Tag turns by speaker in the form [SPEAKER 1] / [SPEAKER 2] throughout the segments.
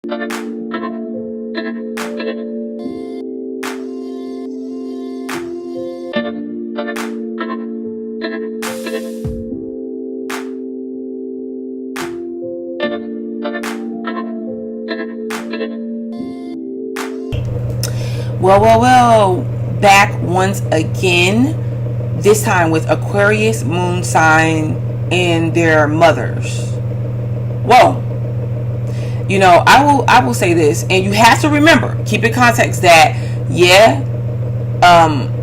[SPEAKER 1] Well, back once again, this time with Aquarius moon sign and their mothers. Whoa. I will say this, and you have to remember, keep in context that,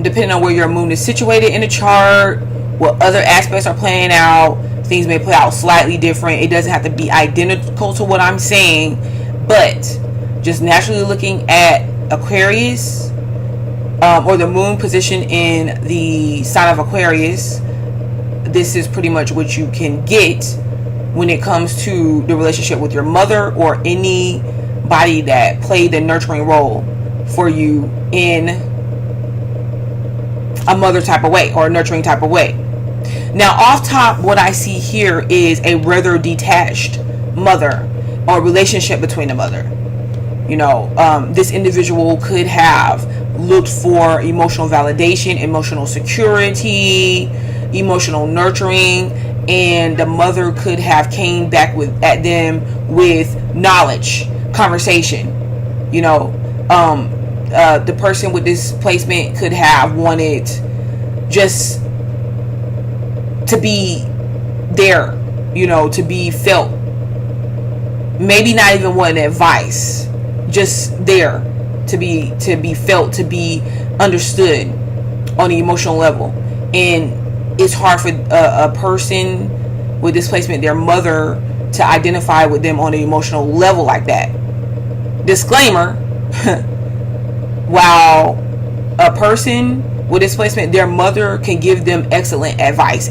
[SPEAKER 1] depending on where your moon is situated in the chart, what other aspects are playing out, things may play out slightly different. It doesn't have to be identical to what I'm saying, but just naturally looking at Aquarius, or the moon position in the sign of Aquarius, this is pretty much what you can get when it comes to the relationship with your mother or anybody that played the nurturing role for you in a mother type of way or a nurturing type of way. Now, off top, what I see here is a rather detached mother or relationship between the mother. This individual could have looked for emotional validation, emotional security, emotional nurturing, and the mother could have came back at them with knowledge, conversation. The person with this placement could have wanted just to be there, to be felt. Maybe not even wanting advice, just there to be felt, to be understood on the emotional level. And it's hard for a person with displacement, their mother, to identify with them on an emotional level like that. Disclaimer, while a person with displacement, their mother can give them excellent advice,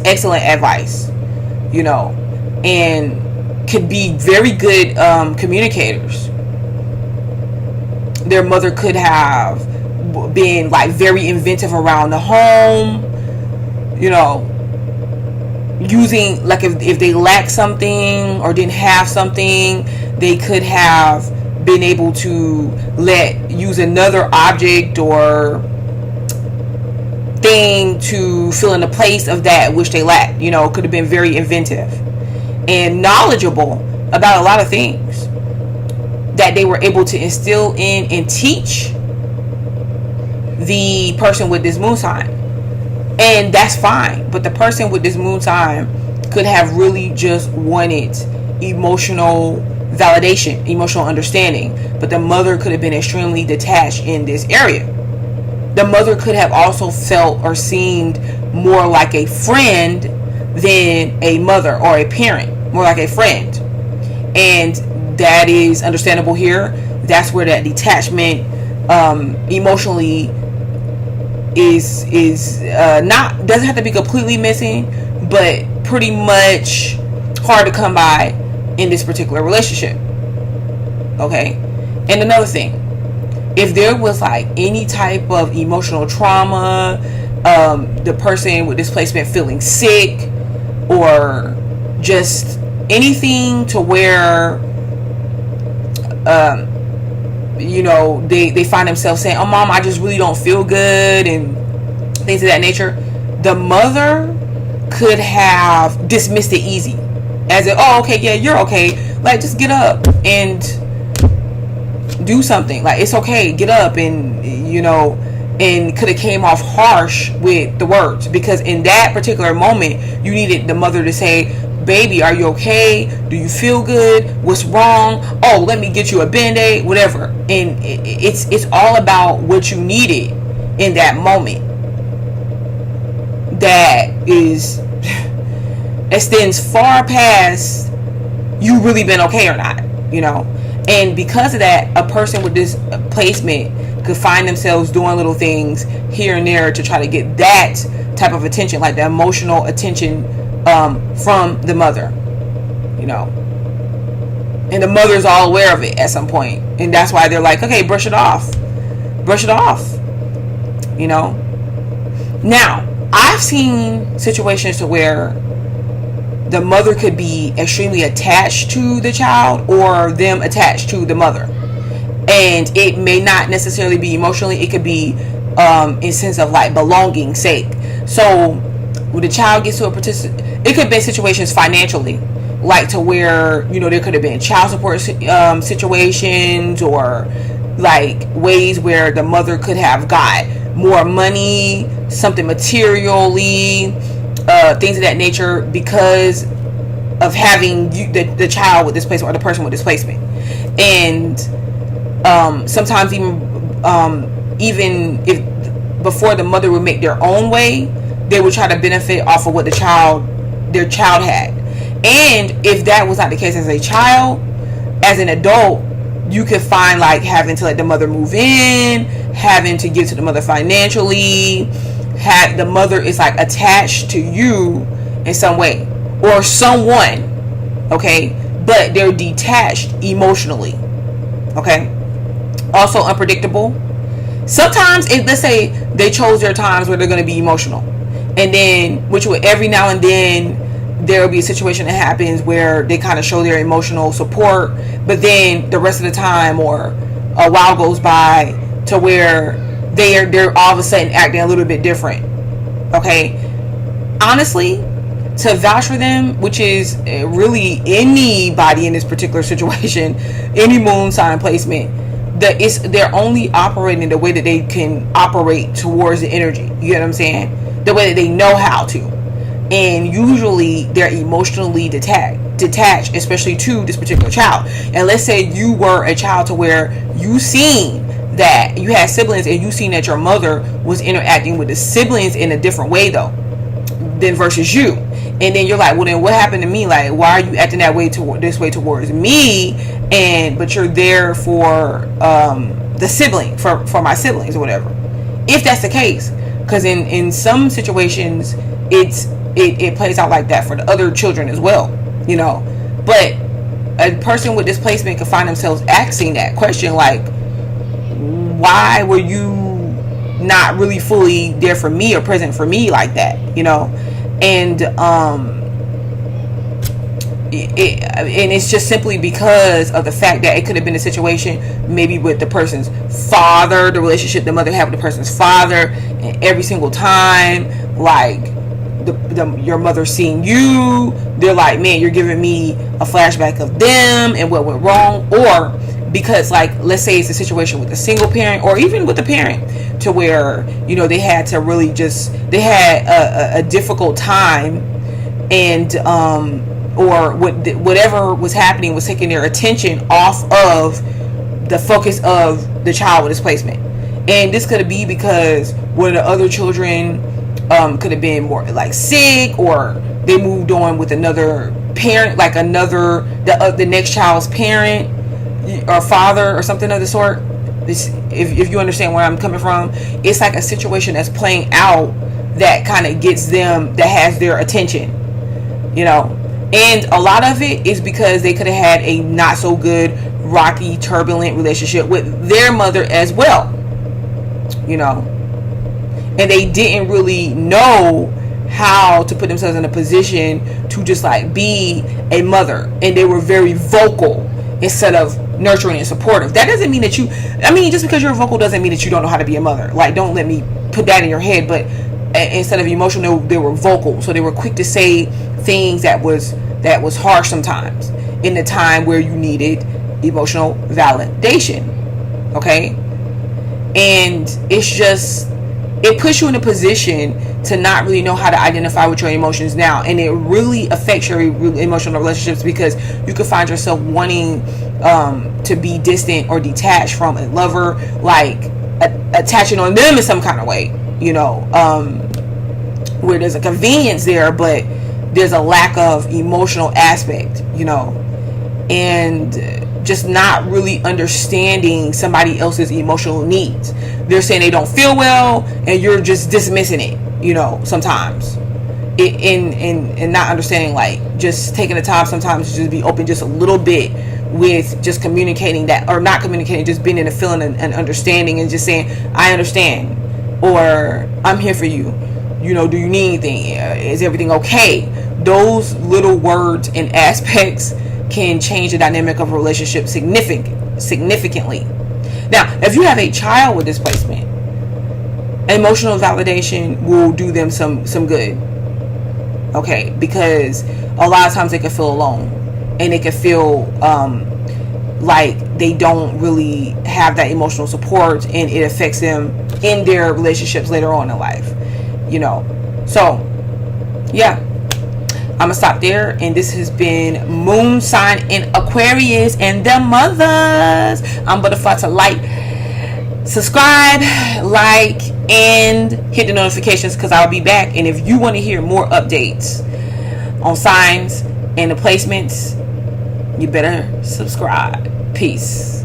[SPEAKER 1] and could be very good communicators. Their mother could have been like very inventive around the home, using, like, if they lacked something or didn't have something, they could have been able to use another object or thing to fill in the place of that which they lacked. Could have been very inventive and knowledgeable about a lot of things that they were able to instill in and teach the person with this moon sign. And that's fine. But the person with this moon sign could have really just wanted emotional validation, emotional understanding. But the mother could have been extremely detached in this area. The mother could have also felt or seemed more like a friend than a mother, or a parent, more like a friend. And that is understandable here. That's where that detachment emotionally is not, doesn't have to be completely missing, but pretty much hard to come by in this particular relationship. Okay. And another thing, if there was like any type of emotional trauma, the person with displacement feeling sick, or just anything to where they find themselves saying, "Oh, mom, I just really don't feel good," and things of that nature, the mother could have dismissed it easy, as if, "Oh, okay, yeah, you're okay. Like, just get up and do something. Like, it's okay, get up," and and could have came off harsh with the words, because in that particular moment, you needed the mother to say, "Baby, are you okay? Do you feel good? What's wrong? Oh, let me get you a Band-Aid," whatever. And it's all about what you needed in that moment. That extends far past you really been okay or not, And because of that, a person with this placement could find themselves doing little things here and there to try to get that type of attention, like the emotional attention from the mother, and the mother's all aware of it at some point, and that's why they're like, "Okay, brush it off. Now, I've seen situations to where the mother could be extremely attached to the child, or them attached to the mother. And it may not necessarily be emotionally, it could be in sense of like belonging sake. So when the child gets to it could be situations financially, like to where, you know, there could have been child support situations, or like ways where the mother could have got more money, something materially, things of that nature, because of having the child with displacement, or the person with displacement. And sometimes even if before the mother would make their own way, they would try to benefit off of what their child had. And if that was not the case as a child, as an adult, you could find like having to let the mother move in, having to give to the mother financially, have the mother is like attached to you in some way, or someone, okay, but they're detached emotionally, okay. Also unpredictable. Sometimes, let's say they chose their times where they're going to be emotional, and then which will every now and then there will be a situation that happens where they kind of show their emotional support, but then the rest of the time, or a while goes by to where they're all of a sudden acting a little bit different. Okay, honestly, to vouch for them, which is really anybody in this particular situation, any moon sign placement, they're only operating the way that they can operate towards the energy. You get what I'm saying? The way that they know how to. And usually they're emotionally detached, especially to this particular child. And let's say you were a child to where you seen that you had siblings, and you seen that your mother was interacting with the siblings in a different way though than versus you. And then you're like, well, then what happened to me? Like, why are you acting that way this way towards me? But you're there for the sibling, for my siblings or whatever. If that's the case, because in some situations it plays out like that for the other children as well, you know. But a person with displacement could find themselves asking that question, like, why were you not really fully there for me or present for me like that, you know? And it's just simply because of the fact that it could have been a situation maybe with the person's father, the relationship the mother had with the person's father, and every single time, like, your mother seeing you, they're like, man, you're giving me a flashback of them and what went wrong. Or because, like, let's say it's a situation with a single parent, or even with a parent, to where, you know, they had to really they had a difficult time, and or whatever was happening was taking their attention off of the focus of the child with displacement. And this could be because one of the other children could have been more like sick, or they moved on with another parent, like the next child's parent or father or something of the sort. If you understand where I'm coming from, it's like a situation that's playing out that kind of gets them, that has their attention, you know. And a lot of it is because they could have had a not so good, rocky, turbulent relationship with their mother as well, you know. And they didn't really know how to put themselves in a position to just like be a mother. And they were very vocal instead of nurturing and supportive. That doesn't mean that just because you're vocal doesn't mean that you don't know how to be a mother. Like, don't let me put that in your head. But instead of emotional, they were vocal. So they were quick to say things that was harsh sometimes in the time where you needed emotional validation. Okay? And it puts you in a position to not really know how to identify with your emotions now. And it really affects your emotional relationships, because you could find yourself wanting to be distant or detached from a lover, like attaching on them in some kind of way, you know, where there's a convenience there, but there's a lack of emotional aspect, you know, and just not really understanding somebody else's emotional needs. They're saying they don't feel well, and you're just dismissing it, you know, sometimes. And not understanding, like, just taking the time sometimes to just be open just a little bit with just communicating that, or not communicating, just being in a feeling and understanding, and just saying, I understand, or I'm here for you. You know, do you need anything? Is everything okay? those little words and aspects can change the dynamic of a relationship significantly. Now, if you have a child with displacement, emotional validation will do them some good. Okay, because a lot of times they can feel alone, and they can feel like they don't really have that emotional support, and it affects them in their relationships later on in life. So yeah, I'm gonna stop there, and this has been Moon Sign in Aquarius and the mothers. I'm butterfly to light. Subscribe, like, and hit the notifications, because I'll be back. And if you want to hear more updates on signs and the placements, you better subscribe. Peace.